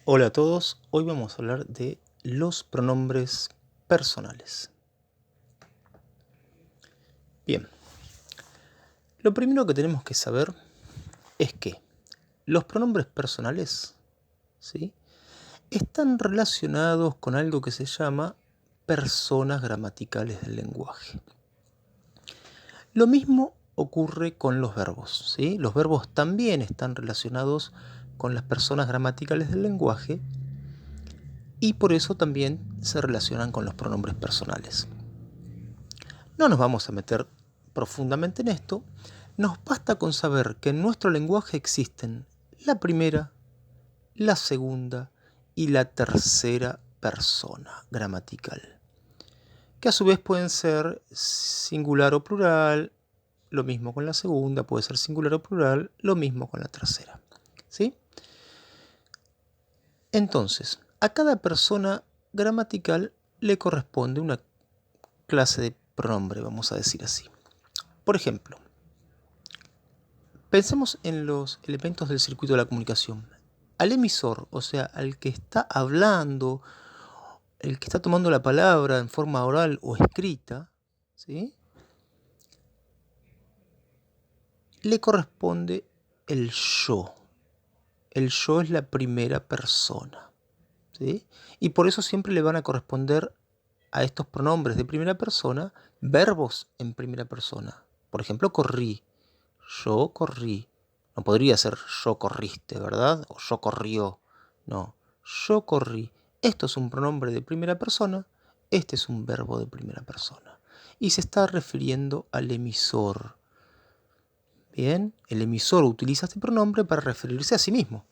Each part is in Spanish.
Hola a todos, hoy vamos a hablar de los pronombres personales. Bien, lo primero que tenemos que saber es que los pronombres personales, ¿sí?, están relacionados con algo que se llama personas gramaticales del lenguaje. Lo mismo ocurre con los verbos, ¿sí? Los verbos también están relacionados con las personas gramaticales del lenguaje y por eso también se relacionan con los pronombres personales. No nos vamos a meter profundamente en esto, nos basta con saber que en nuestro lenguaje existen la primera, la segunda y la tercera persona gramatical, que a su vez pueden ser singular o plural, lo mismo con la segunda, puede ser singular o plural, lo mismo con la tercera, ¿sí? Entonces, a cada persona gramatical le corresponde una clase de pronombre, vamos a decir así. Por ejemplo, pensemos en los elementos del circuito de la comunicación. Al emisor, o sea, al que está hablando, el que está tomando la palabra en forma oral o escrita, ¿sí?, le corresponde el yo. El yo es la primera persona, ¿sí? Y por eso siempre le van a corresponder a estos pronombres de primera persona verbos en primera persona. Por ejemplo, corrí. Yo corrí. No podría ser yo corriste, ¿verdad? O yo corrió. No. Yo corrí. Esto es un pronombre de primera persona. Este es un verbo de primera persona. Y se está refiriendo al emisor. Bien, el emisor utiliza este pronombre para referirse a sí mismo.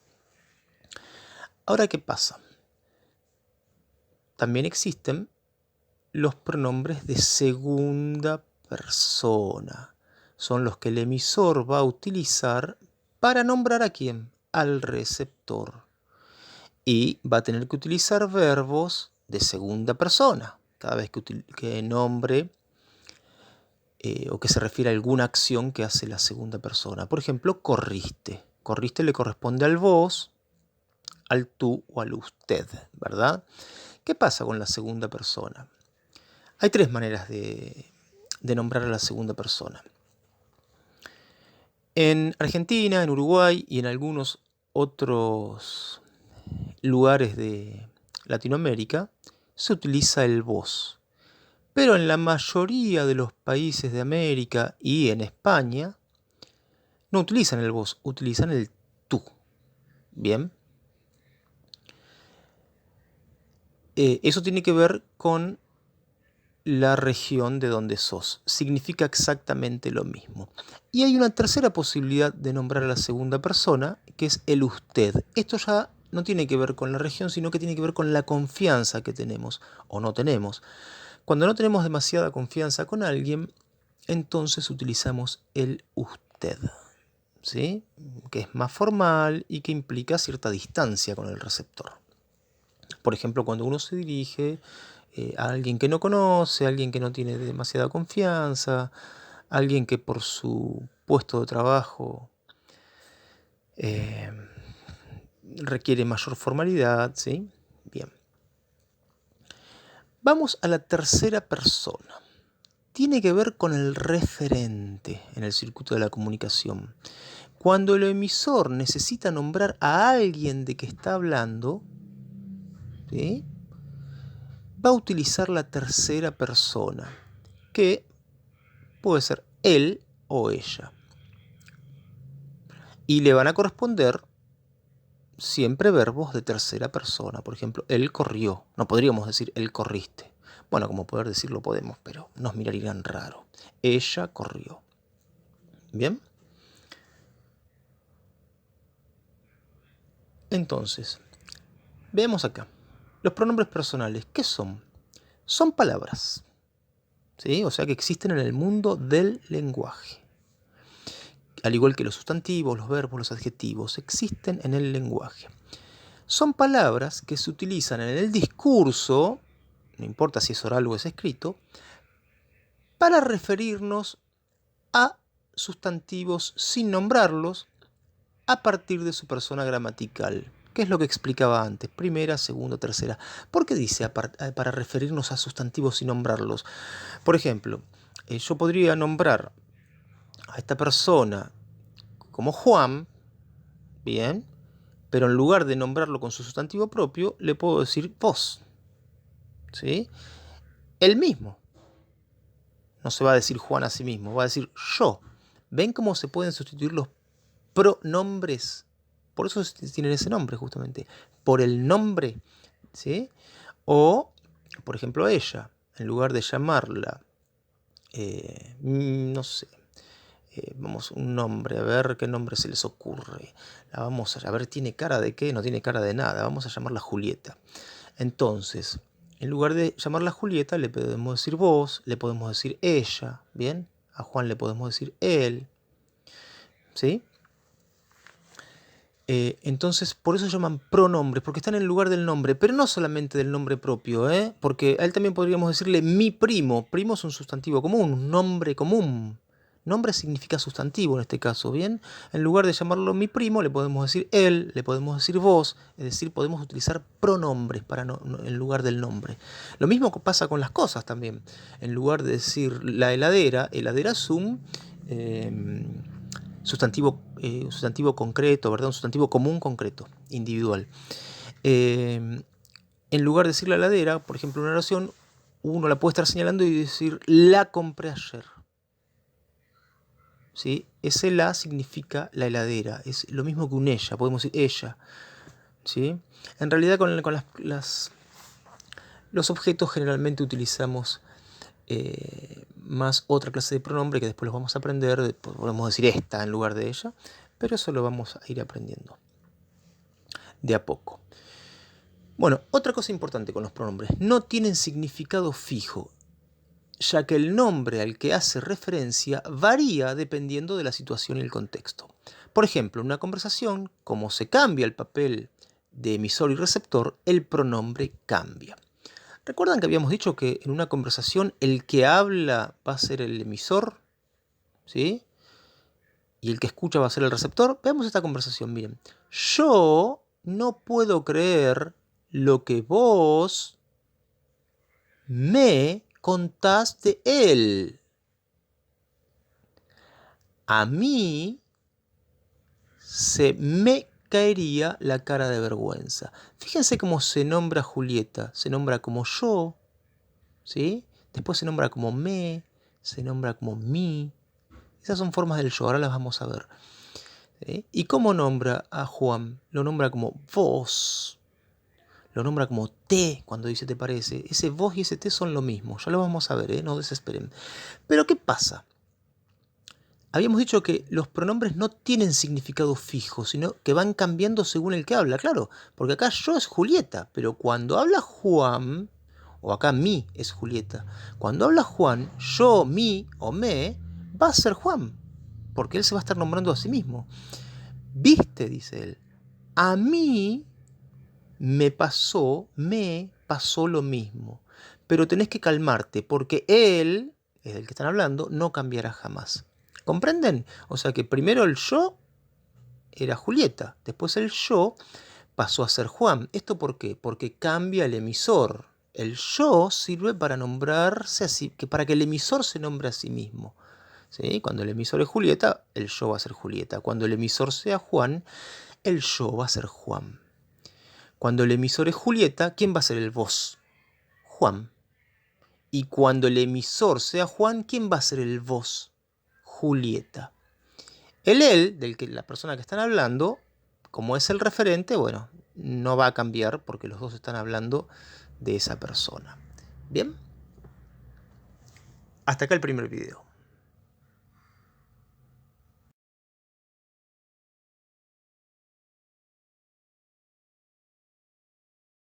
Ahora, ¿qué pasa? También existen los pronombres de segunda persona. Son los que el emisor va a utilizar para nombrar a quién, al receptor. Y va a tener que utilizar verbos de segunda persona cada vez que nombre o que se refiere a alguna acción que hace la segunda persona. Por ejemplo, corriste. Corriste le corresponde al vos, al tú o al usted, ¿verdad? ¿Qué pasa con la segunda persona? Hay tres maneras de nombrar a la segunda persona. En Argentina, en Uruguay y en algunos otros lugares de Latinoamérica se utiliza el vos. Pero en la mayoría de los países de América y en España no utilizan el vos, utilizan el tú. Bien. Eso tiene que ver con la región de donde sos. Significa exactamente lo mismo. Y hay una tercera posibilidad de nombrar a la segunda persona, que es el usted. Esto ya no tiene que ver con la región, sino que tiene que ver con la confianza que tenemos o no tenemos. Cuando no tenemos demasiada confianza con alguien, entonces utilizamos el usted, ¿sí?, que es más formal y que implica cierta distancia con el receptor. Por ejemplo, cuando uno se dirige a alguien que no conoce, a alguien que no tiene demasiada confianza, a alguien que por su puesto de trabajo requiere mayor formalidad, ¿sí? Bien. Vamos a la tercera persona. Tiene que ver con el referente en el circuito de la comunicación. Cuando el emisor necesita nombrar a alguien de que está hablando, ¿sí?, va a utilizar la tercera persona, que puede ser él o ella. Y le van a corresponder siempre verbos de tercera persona. Por ejemplo, él corrió. No podríamos decir él corriste. Bueno, como poder decirlo podemos, pero nos mirarían raro. Ella corrió. ¿Bien? Entonces, veamos acá. Los pronombres personales, ¿qué son? Son palabras, ¿sí? O sea que existen en el mundo del lenguaje. Al igual que los sustantivos, los verbos, los adjetivos, existen en el lenguaje. Son palabras que se utilizan en el discurso, no importa si es oral o es escrito, para referirnos a sustantivos sin nombrarlos a partir de su persona gramatical. ¿Qué es lo que explicaba antes? Primera, segunda, tercera. ¿Por qué dice para referirnos a sustantivos y nombrarlos? Por ejemplo, yo podría nombrar a esta persona como Juan, bien, pero en lugar de nombrarlo con su sustantivo propio, le puedo decir vos, ¿sí? Él mismo. No se va a decir Juan a sí mismo, va a decir yo. ¿Ven cómo se pueden sustituir los pronombres? Por eso tienen ese nombre justamente. Por el nombre, ¿sí? O, por ejemplo, ella, en lugar de llamarla, no sé, vamos, un nombre, a ver qué nombre se les ocurre. La vamos a ver, ¿tiene cara de qué? No tiene cara de nada. Vamos a llamarla Julieta. Entonces, en lugar de llamarla Julieta, le podemos decir vos, le podemos decir ella, ¿bien? A Juan le podemos decir él, ¿sí? Entonces, por eso se llaman pronombres, porque están en el lugar del nombre, pero no solamente del nombre propio, porque a él también podríamos decirle mi primo. Primo es un sustantivo común, un nombre común. Nombre significa sustantivo en este caso, ¿bien? En lugar de llamarlo mi primo, le podemos decir él, le podemos decir vos, es decir, podemos utilizar pronombres en lugar del nombre. Lo mismo pasa con las cosas también. En lugar de decir la heladera, heladera es un sustantivo concreto, ¿verdad? Un sustantivo común concreto, individual. En lugar de decir la heladera, por ejemplo, en una oración, uno la puede estar señalando y decir la compré ayer. ¿Sí? Ese la significa la heladera, es lo mismo que un ella, podemos decir ella. ¿Sí? En realidad con los objetos generalmente utilizamos más otra clase de pronombre que después los vamos a aprender, podemos decir esta en lugar de ella, pero eso lo vamos a ir aprendiendo de a poco. Bueno, otra cosa importante con los pronombres, no tienen significado fijo, ya que el nombre al que hace referencia varía dependiendo de la situación y el contexto. Por ejemplo, en una conversación, como se cambia el papel de emisor y receptor, el pronombre cambia. ¿Recuerdan que habíamos dicho que en una conversación el que habla va a ser el emisor? ¿Sí? Y el que escucha va a ser el receptor. Veamos esta conversación bien. Yo no puedo creer lo que vos me contás de él. A mí se me caería la cara de vergüenza. Fíjense cómo se nombra Julieta. Se nombra como yo, ¿sí? Después se nombra como me, se nombra como mí. Esas son formas del yo, ahora las vamos a ver. ¿Sí? ¿Y cómo nombra a Juan? Lo nombra como vos. Lo nombra como te cuando dice te parece. Ese vos y ese te son lo mismo. Ya lo vamos a ver, no desesperen. Pero ¿qué pasa? Habíamos dicho que los pronombres no tienen significado fijo, sino que van cambiando según el que habla. Claro, porque acá yo es Julieta, pero cuando habla Juan, o acá mi es Julieta, cuando habla Juan, yo, mi o me, va a ser Juan, porque él se va a estar nombrando a sí mismo. Viste, dice él, a mí me pasó lo mismo, pero tenés que calmarte, porque él, es del que están hablando, no cambiará jamás. ¿Comprenden? O sea que primero el yo era Julieta, después el yo pasó a ser Juan. ¿Esto por qué? Porque cambia el emisor. El yo sirve para nombrarse así, para que el emisor se nombre a sí mismo. ¿Sí? Cuando el emisor es Julieta, el yo va a ser Julieta. Cuando el emisor sea Juan, el yo va a ser Juan. Cuando el emisor es Julieta, ¿quién va a ser el vos? Juan. Y cuando el emisor sea Juan, ¿quién va a ser el vos? Julieta. El él, del que la persona que están hablando, como es el referente, bueno, no va a cambiar porque los dos están hablando de esa persona. ¿Bien? Hasta acá el primer video.